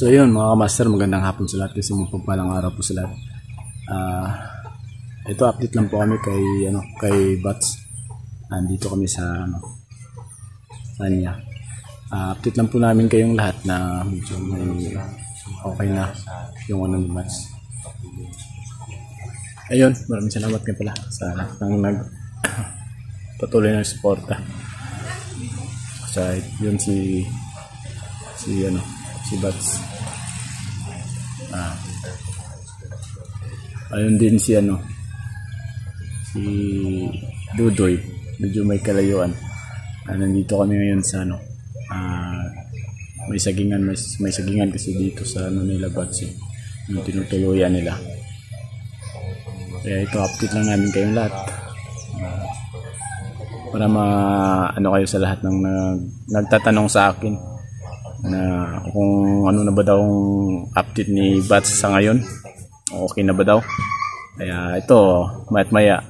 So yun mga kamaster, magandang hapon sa lahat, isang mapagpalang araw po sa lahat. Ito update lang po kami kay Bats. Andito kami sa kanya. Update lang po namin kayong lahat na medyo may okay na yung ni Bats. Ayun, maraming salamat nga pala sa lahat ng patuloy na suporta. Sa yun si Bats. Ayun din si Dudoy, medyo may kalayuan. Nandito kami ngayon sa may sagingan kasi dito sa nila Bats, yung tinutuluyan nila. Kaya ito update lang namin kayong lahat para kayo sa lahat ng nagtatanong sa akin na kung ano na ba daw ang update ni Bats sa ngayon, okay na ba daw. Kaya ito mayat maya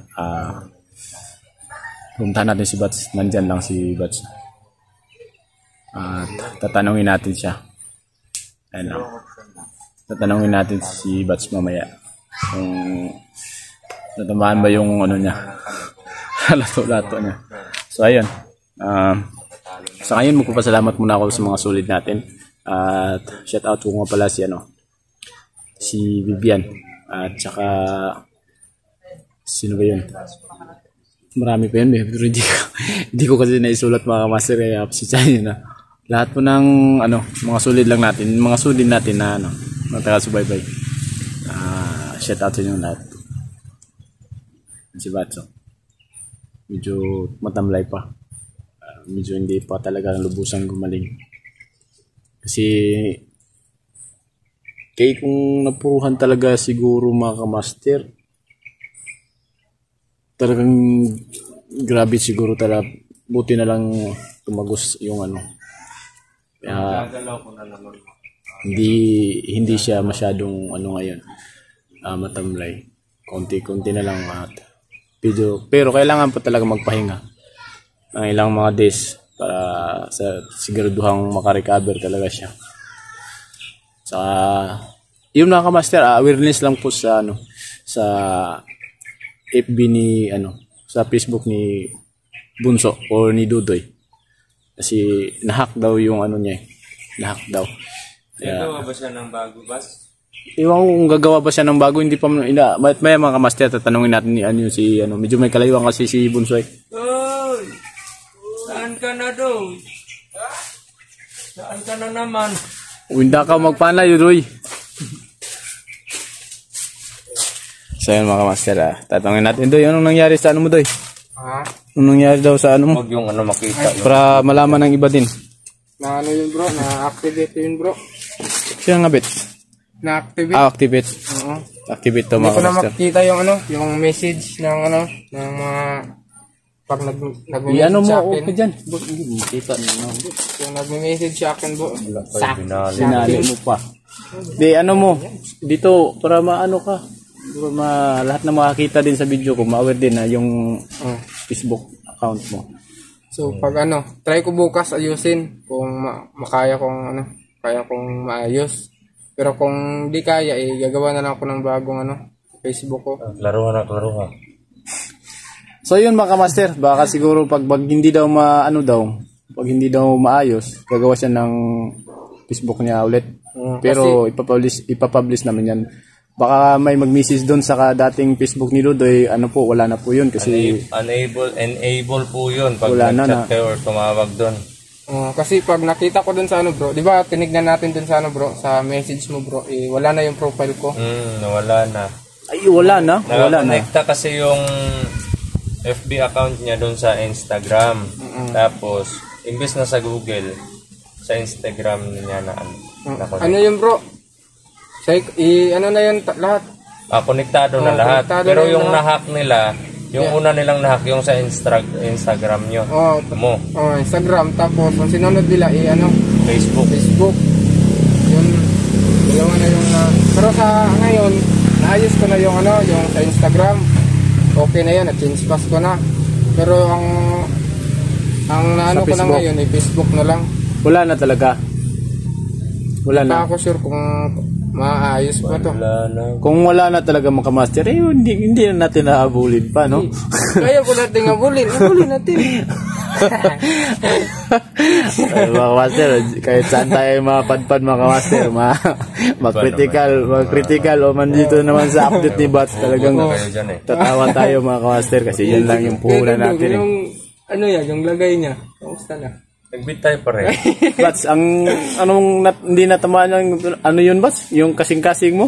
puntahan natin si Bats. Nandyan lang si Bats at tatanungin natin siya. Tatanungin natin si Bats mamaya kung natamaan ba yung niya lato-lato niya. So ayun, sa ngayon magpapasalamat muna ako sa mga solid natin at shout out ko nga pala si Vivian at saka sino ba yun, marami pa yun pero hindi ko kasi naisulat mga kamaster, kaya apsisyan nyo na lahat po ng mga solid lang natin, mga solid natin na mga taga-subaybay. Shout out sa inyo lahat. Si Batso medyo matamlay pa, medyo hindi pa talaga lubusang gumaling kasi kung napuruhan talaga siguro mga kamaster, talagang grabe siguro talaga. Buti na lang tumagos yung hindi siya masyadong ngayon matamlay, konti-konti na lang pero kailangan pa talaga magpahinga ng ilang mga days para sa siguraduhang makarecover talaga siya. Saka yung mga kamaster, awareness lang po sa FB ni sa Facebook ni Bunso or ni Dudoy, kasi nahack daw yung niya, nahack daw. Gagawa ba siya ng bago, Bas? Iwan kung gagawa ba siya ng bago, hindi pa may mga kamaster, tatanungin natin ni medyo may kalayuan kasi si Bunso eh. Oy! Saan ka na daw? Saan ka na naman? Hindi ka magpanay, Dudoy. So yun mga kamaster, tatanungin natin, Doy, anong nangyari sa mo, Doy? Ha? Anong nangyari daw sa mo? Huwag yung makita. Para malaman ng iba din. Na yun bro, na-activate yun bro. Siya nga bit? Na-activate? Activate. Oo. Activate to Hindi mga ko na kamaster. makita yung message ng ng mga pag nag-message mo sa akin. okay dyan. Makita nyo. Yung nag-message sa akin bro. Sinali mo pa. Di mo, dito para ka. Lahat na makakita din sa video ko, ma-aware din na yung Facebook account mo. So pag try ko bukas ayusin kung makaya kong kaya kong maayos. Pero kung di kaya gagawa na lang ako ng bagong Facebook ko. Klaro ka. So yun mga kamaster, baka siguro pag hindi daw pag hindi daw maayos, gagawa siya ng Facebook niya ulit. Pero ipapublish naman yan. Baka may mag-message doon sa dating Facebook ni Dudoy, wala na po yun kasi enable po yun pag nag-chat kayo or tumawag doon. Kasi pag nakita ko dun sa bro, di ba tinignan natin dun sa bro, sa message mo bro, wala na yung profile ko. Wala na. Ay, wala na. Nakakonekta kasi yung FB account niya doon sa Instagram. Tapos, imbes na sa Google, sa Instagram niya na ano yun bro? Na yun lahat? Konektado na lahat. Pero yung nahack nila, yung una nilang nahack yung sa Instagram nyo. Instagram. Tapos, ang sinunod nila Facebook. Yun, dalawa na yung pero sa ngayon, naayos ko na yung yung sa Instagram. Okay na yan, na-change pass ko na. Pero ang naano ko na ngayon Facebook na lang. Wala na talaga. Wala Hindi na. pa ako sure kung maayos pa to. Wala na. Kung wala na talaga makamaster, hindi na natin nahabulin pa, no? Kaya ko natin habulin natin. Ay, mga master, kahit saan tayo mapadpad mga master, mag-critical o man dito naman sa update ni Bats, talagang Huwag na kayo dyan eh. tatawa tayo mga master kasi yan lang yung puhunan natin. Yung, ano yan, yung lagay niya. Kamusta na? Nagbit tayo pa rin. Bats, hindi natamaan yung, ano yun Bats? Yung kasing-kasing mo?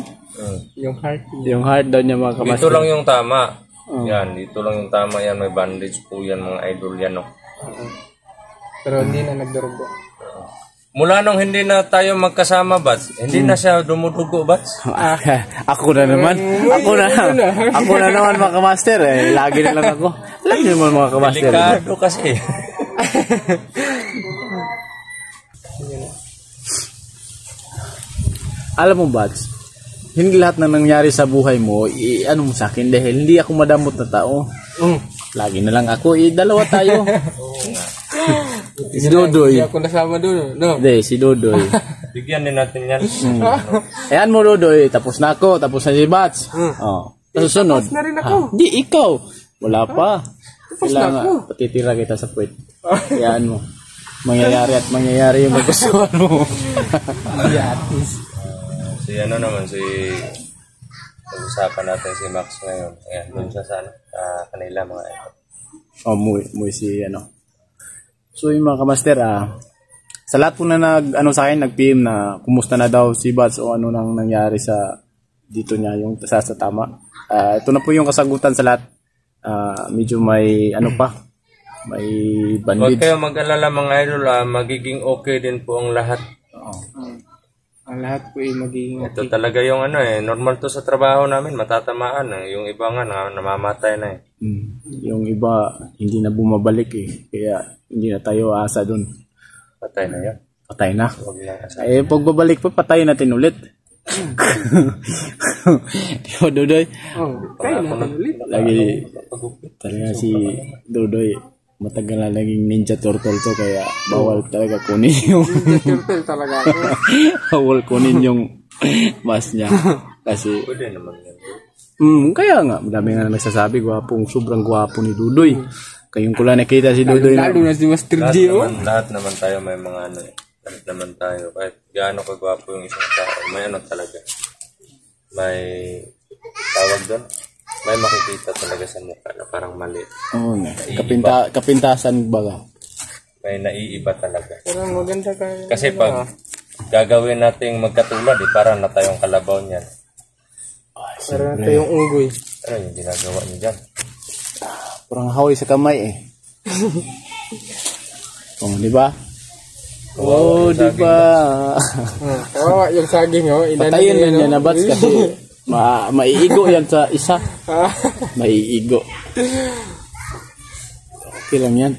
Yung heart. Yung heart daw niya mga Dito master. lang yung tama. Yan, dito lang yung tama yan. May bandage po yan mga idol yan. No? Pero hindi na nagdurugo. Mula nung hindi na tayo magkasama, Bats, hindi na siya dumudugo, Bats. Ako na naman. Ako na naman mga master. Lagi na lang ako. Alam niyo naman mga master. Delikado kasi. Alam mo, Bats, hindi lahat na nangyari sa buhay mo, ano mo sa akin dahil hindi ako madamot na tao. Lagi na lang ako, dalawa tayo. Si Dodoy. Hindi ako nasama doon. No? Hindi, si Dodoy. Bigyan din natin yan. Ayan mo, Dodoy, tapos na ako, tapos na si Bats. Oh. Tapos sunod. Tapos na rin ako. Di, ikaw. Wala pa. Tapos na ako. Patitira kita sa puwet. Ayan mo. Mangyayari yung magustuhan mo. Si ano naman, pag-usapan natin si Max ngayon. Ayan, doon siya sa kanila mga idol. Muy si ano. So yung mga kamaster, sa lahat po na sa akin, nag-PM na kumusta na daw si Bats o ano nang nangyari sa dito niya, yung sa tama. Ito na po yung kasagutan sa lahat. Medyo may may Huwag bandage. kayo mag-alala mga idol, magiging okay din po ang lahat. Ang lahat po ay magiging Ito talaga yung normal to sa trabaho namin, matatamaan. Yung iba nga, namamatay na eh. Yung iba, hindi na bumabalik Kaya hindi na tayo aasa dun. Patay na yan. Patay na. Huwag lang asa. Pag babalik pa, patayin natin ulit. Di ba, Dodoy? Kaya natin ulit. Lagi, talaga si Dodoy, matagal na naging ninja turtle to, kaya bawal talaga kunin yung Turtle talaga ako. bawal kunin yung mask niya. Kasi, Pwede naman yan. kaya nga, madami nga nagsasabi, sobrang gwapo ni Dodoy. Kayong ko lang nakita si Dodoy Lalo na si Master Gio. Lahat naman tayo may mga lahat naman tayo. Kahit gaano kagwapo yung isang tao, may talaga. May tawag doon. May makikita talaga sa mukha na parang mali. Oo nga. Kapintasan baga. May naiiba talaga. Pero maganda kayo. Kasi pag gagawin nating magkatulad, parang na tayong kalabaw niyan. Pero ito yung unggoy. Ano yung ginagawa niyo dyan? Parang haway sa kamay di ba? Di ba? Kawawa yung saging Patayin na niya na Bats kasi maiigo yan sa isa. Maiigo. Okay lang yan.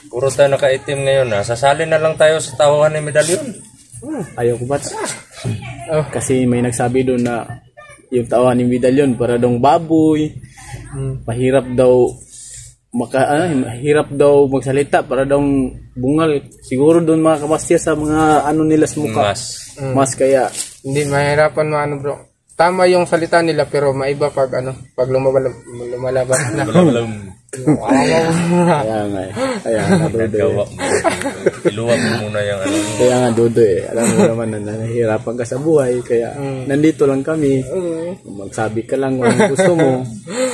Puro tayo nakaitim ngayon Sasali na lang tayo sa tawahan ng medalyon. Ayaw ko Bats. Kasi may nagsabi doon na yung tawahan ng medalyon para dong baboy. Mahirap daw hirap daw magsalita para daw bungal. Siguro doon mga kapasya sa mga nila sa mukha. Mas kaya hindi mahirapan bro. Tama yung salita nila pero maiba pag lumalabas na. Kaya nga Nagawa mo. Iluwag mo muna yung Kaya nga Dodoy alam mo naman na nahihirapan ka sa buhay kaya nandito lang kami. Magsabi ka lang kung gusto mo.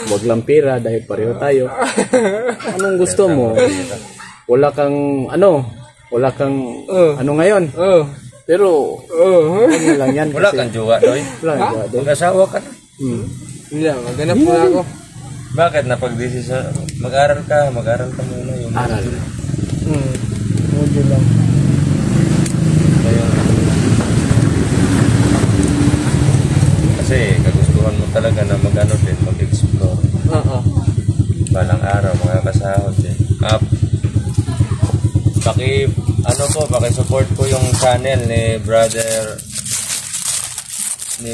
Huwag lang pera dahil pareho tayo. Anong gusto mo? Wala kang ngayon. Pero ano lang yan Wala kasi kang jowa, Doy. wala kang jowa, Doy. Mag-asawa ka na. Hindi lang, maghanap po ako. Bakit napag-desisyon? Mag-aral ka muna yung Aral. Module lang. Kasi kagustuhan mo talaga na mag-explore. Balang araw, mga kasahod din. Paki-support po yung channel ni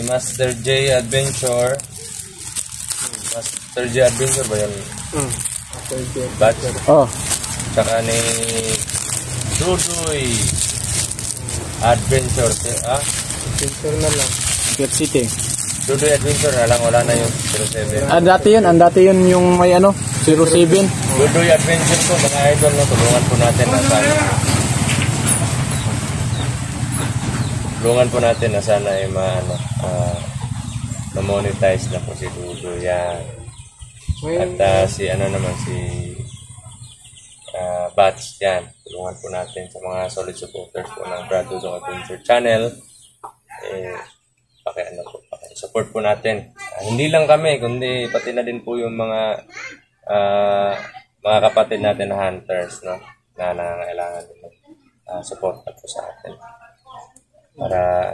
Master J Adventure. Master J Adventure ba yun? Batch. Oh, Tsaka ni Dudoy. Adventure. Sensor na lang. Pet City. Dudoy Adventure na lang, wala na yung 07. Dati yun yung may 07. Dudoy Adventure po, mga idol, no? Tulungan po natin na sana. Tulungan po natin na sana ay ma-monetize na po si Dudoy. Yan. At si Bats, yan. Tulungan po natin sa mga solid supporters po ng Brad Dudong Adventure Channel. Support po natin. Hindi lang kami, kundi pati na din po yung mga kapatid natin na hunters, no? Na nangangailangan din support po sa atin. Para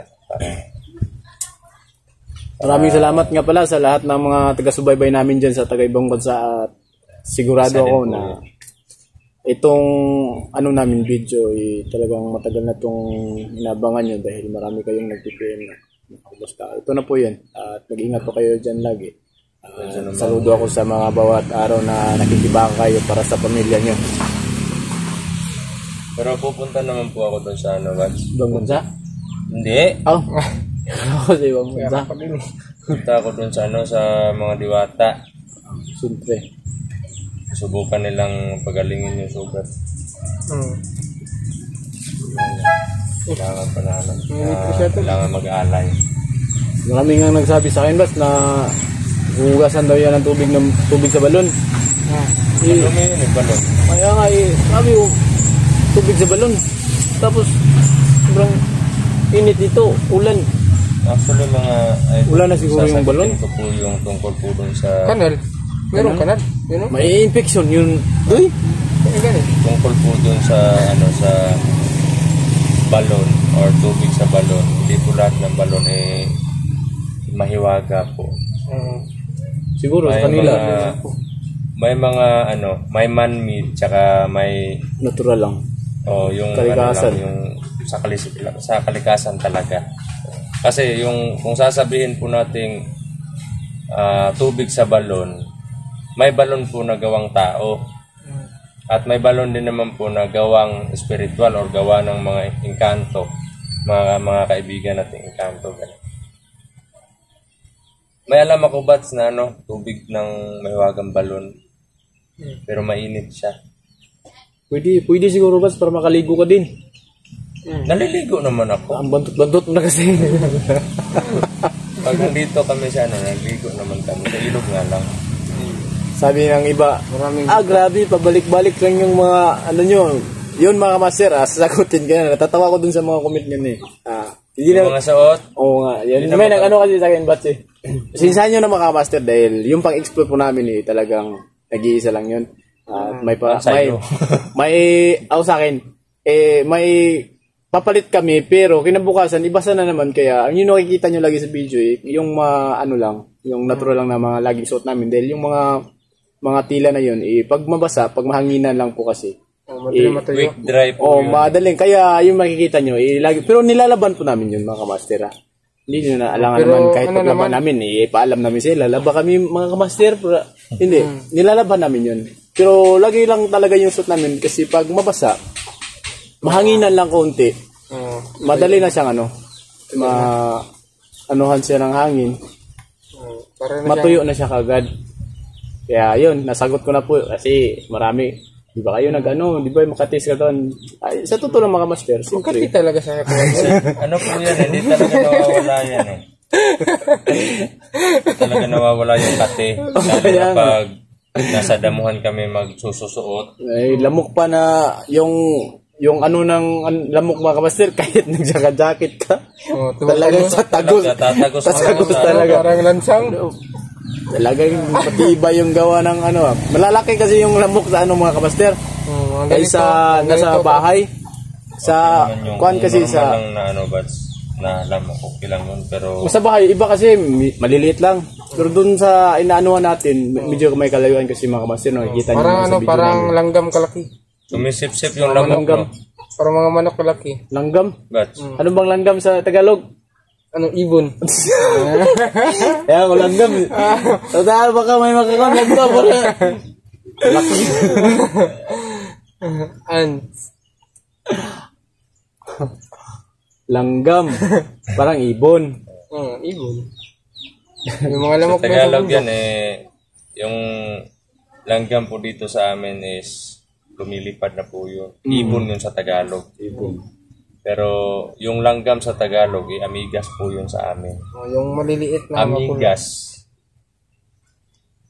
Maraming salamat nga pala sa lahat ng mga taga-subaybay namin dyan sa taga-ibang bansa at sigurado ako na itong namin video talagang matagal na itong inabangan nyo dahil marami kayong nag-PM na. Basta ito na po yan at mag-ingat po kayo dyan lagi. Saludo ako sa mga bawat araw na nakikibaka kayo para sa pamilya nyo. Pero pupunta naman po ako doon sa Bats. Ibang bansa? Hindi. Ako sa ibang bansa. Punta ako doon sa sa mga diwata. Siyempre. Subukan nilang pagalingin yung sugat. Kailangan pa naman. Kailangan mag-alay. Marami nga nagsabi sa akin, Bas, na hugasan daw yan ng tubig sa balon. Marami yun balon. Kaya nga sabi ko, tubig sa balon. Tapos, sobrang init dito, ulan. Actually, ulan na siguro yung balon. Ito po yung tungkol po dun sa... Kanal. Meron kanal. May infection yun. Doy? Tungkol po dun sa sa balon or tubig sa balon. Hindi po lahat ng balon mahiwaga po. Siguro sa kanila. May mga may man-made tsaka may natural lang. Yung kalikasan. Yung sa kalikasan talaga. Kasi yung kung sasabihin po nating tubig sa balon, may balon po na gawang tao. At may balon din naman po na gawang spiritual or gawa ng mga engkanto. Mga kaibigan natin engkanto. May alam ako Bats na tubig ng mahiwagang balon. Pero mainit siya. Pwede siguro Bats para makaligo ka din. Naliligo naman ako. Ang bantot-bantot na kasi. Pag nandito kami sa naliligo naman kami. Sa ilog nga lang. Sabi ng iba, grabe, pabalik-balik lang yung mga, nyo, yun mga master, sasagutin ka na. Natatawa ko dun sa mga comment nyo Yung mga suot? Oo nga, yun. May kasi sa akin, Bats Sinsahan nyo na mga master dahil yung pang-explore po namin talagang nag-iisa lang yun. Sa akin, may papalit kami, pero kinabukasan, ibasa na naman. Kaya, ang yun nakikita nyo lagi sa video, yung yung natural lang na mga laging suot namin. Dahil yung mga tila na yun, pag mabasa, pag mahanginan lang po kasi. Quick dry po yun. Madaling. Kaya yung makikita nyo, pero nilalaban po namin yun, mga kamaster. Hindi nyo na alangan naman kahit paglaban namin, paalam namin sila. Laba kami, mga kamaster. Hindi, nilalaban namin yun. Pero lagi lang talaga yung suot namin kasi pag mabasa, mahanginan lang konti. Madali na siyang anuhan siya ng hangin. Matuyo na siya kagad. Kaya yun, nasagot ko na po kasi marami. Di ba kayo di ba makatis ka doon? Sa totoo lang mga master, Makati talaga sa ako. Po yan, hindi talaga nawawala yan Talaga nawawala yung kate. Lalo pag nasa damuhan kami magsususuot. Lamok pa na yung ng lamok mga kamaster, kahit nagjacket ka. Talagang tatagos talaga. Parang lansang. Talagang matibay yung gawa ng malalaki kasi yung lamok sa mga kamaster. Kaysa nasa bahay. Sa kuan kasi sa na lamok okay lang yun, pero sa bahay iba kasi maliliit lang. Pero dun sa inaanuhan natin, medyo may kalayuan kasi mga kamaster, nakikita niyo sa video. Parang langgam kalaki. Sumisip-sip yung lamok. Parang mga manok kalaki. Langgam? Bats. Ano bang langgam sa Tagalog? Ibon. Kaya ko langgam. Totoo baka may makakaw langgam. Laki. Ants. Langgam. Parang ibon. Ibon. Yung mga Sa lamok na Tagalog bundok. yan yung langgam po dito sa amin is lumilipad na po yun. Ibon yun sa Tagalog. Ibon. Pero yung langgam sa Tagalog, amigas po yun sa amin. Yung maliliit na Amigas,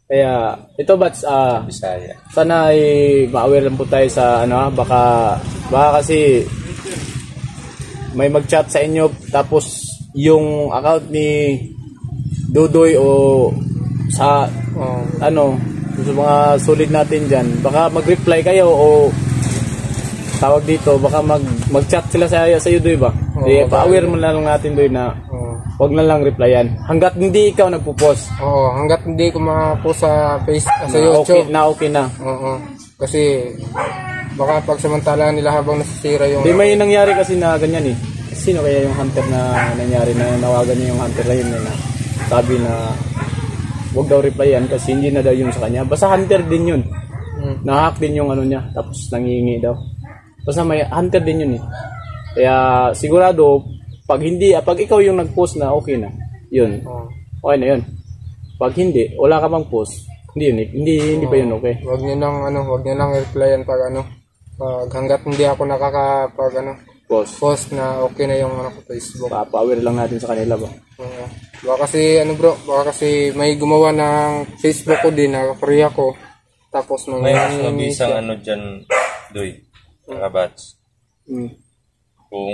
Kaya, ito Bats, Bisaya. sana ay ma-aware lang po tayo sa baka kasi may mag-chat sa inyo tapos yung account ni Dudoy o sa sa mga sulit natin dyan, baka mag-reply kayo o tawag dito, baka mag-chat sila sa iyo Doy ba? Pa-aware mo na lang natin Doy na wag na lang replyan hanggat hindi ikaw nagpo-post. Hanggat hindi ko ma-post sa Facebook, sa Na YouTube. okay na. Kasi baka pagsamantala nila habang nasisira yung... Di may nangyari kasi na ganyan eh. Sino kaya yung hunter na nangyari na nawagan niya yung hunter na yun na sabi na wag daw replyan kasi hindi na daw yun sa kanya. Basta hunter din yun. Nahack din yung niya tapos nangingi daw. Basta may hunter din yun eh. Kaya sigurado pag ikaw yung nag-post na okay na, yun. Okay na yun. Pag hindi, wala ka bang post, hindi pa yun okay. Wag niyo nang replyan pag hanggat hindi ako post na okay na yung Facebook. Pa-aware lang natin sa kanila ba. Baka kasi may gumawa ng Facebook ko din na free ako. Tapos May mabisang dyan, Doy, mga bats. Kung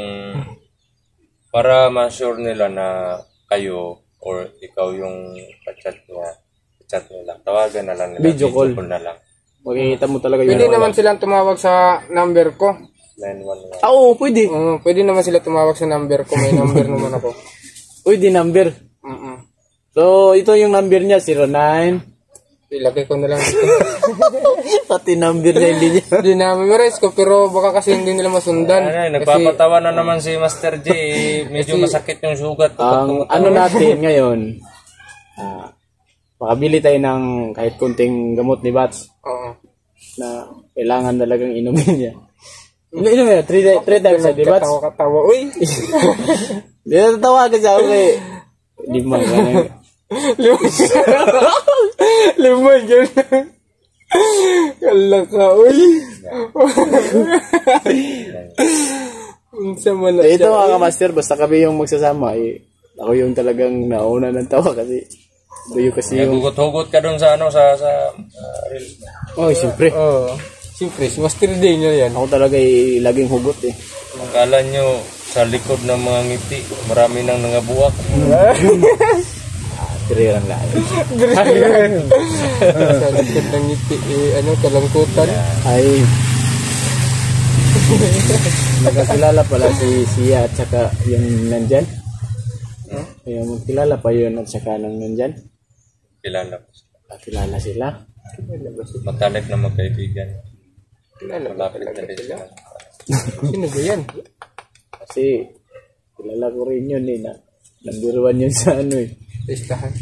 para ma-sure nila na kayo or ikaw yung chat nila, tawagan na lang nila. Video call na lang. Makikita mo talaga yun. Pwede naman silang tumawag sa number ko. 911. Oo, pwede. Pwede naman sila tumawag sa number ko. May number naman ako. Pwede number. So, ito yung number niya, 09. Ilagay ko na lang dito. Pati number niya, hindi niya. Hindi na memorize ko, pero baka kasi hindi nila masundan. Nagpapatawa na naman si Master J. Medyo masakit yung sugat. Ang natin ngayon, makabili tayo ng kahit kunting gamot ni Bats na kailangan talagang inumin niya. Inumin niya, 3 times a day, Bats. Katawa. Uy! Hindi na tatawa kasi ako eh. 5 Lima dyan. Kala ka, uy. Ito mga kamaster, basta kami yung magsasama ako yung talagang nauna ng tawa kasi doyo kasi yung... Nagugot-hugot ka dun sa reel. Siyempre. Siyempre, si Master Day nyo yan. Ako talaga laging hugot eh. Akala nyo sa likod ng mga ngiti, marami nang nangabuak. Tirerang lang. Sa likod ng ngiti, kalangkutan. Ay. Nagkakilala pala si Sia at saka yung nandyan. Kaya magkilala pa yun at saka nang nandyan. Kilala ko sila. Kilala sila. Matalik na magkaibigan. Malapit na rin sila. Sino ba yan? Kasi kilala ko rin yun eh. Number 1 yun sa Listahan.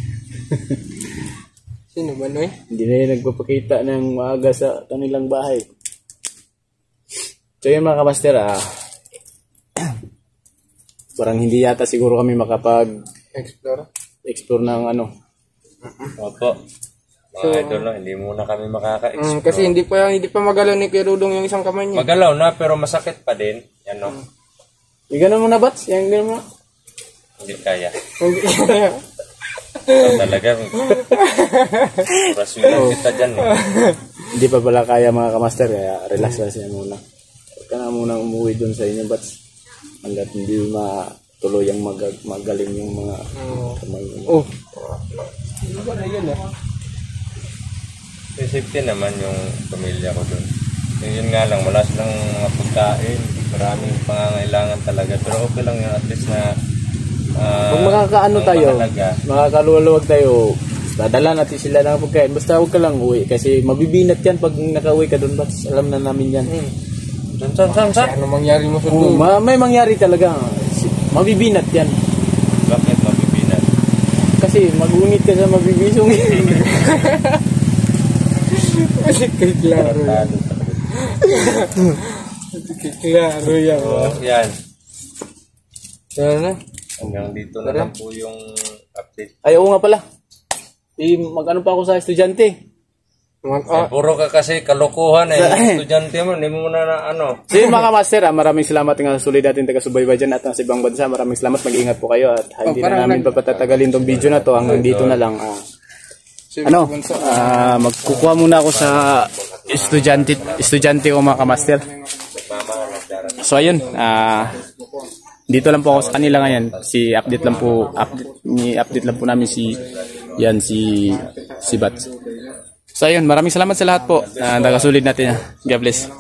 Sino ba Hindi na yun nagpapakita ng maaga sa kanilang bahay. So yun mga kamaster, parang hindi yata siguro kami explore ng Opo. Mga idol, hindi muna kami makaka-explore. Kasi hindi pa magalaw ni Kuya Dudong yung isang kamay niya. Magalaw na pero masakit pa din. Yan Gano'n mo na, Bats? Yan gano'n mo na? Hindi kaya. Talaga. Oras lang kita dyan Hindi pa pala kaya mga kamaster, kaya relax lang siya muna. Huwag ka na muna umuwi dun sa inyo, Bats. Hanggat hindi matuloy ang magaling yung mga kamay. Ano ba na yun Safety naman yung pamilya ko dun. Yun nga lang, wala silang mga pagkain. Maraming pangangailangan talaga. Pero okay lang yun, at least na kung makakaano tayo, makakaluwag tayo, dadala natin sila ng pagkain. Basta huwag ka lang uwi kasi mabibinat yan pag nakauwi ka doon. Bats, alam na namin yan. San? Ano mangyari mo sa doon? May mangyari talaga. Mabibinat yan. Bakit mabibinat? Kasi mag-unit ka sa mabibisong. Kasi kay Claro yan. Kay Claro yan. Yan. Yan na. Hanggang dito na lang po yung update. Ay, oo nga pala. Mag-ano pa ako sa estudyante. Puro ka kasi kalokohan estudyante mo, hindi mo na ano. So yun mga master, maraming salamat nga sulit natin taga-subaybay dyan at sa ibang bansa. Maraming salamat, mag-ingat po kayo at hindi na namin papatatagalin tong video na to. Hanggang dito na lang. Magkukuha muna ako sa estudyante ko mga kamaster. So ayun, dito lang po ako sa kanila ngayon. Update lang po namin si Bats. So ayun, maraming salamat sa lahat po. Nagasulit natin. God bless.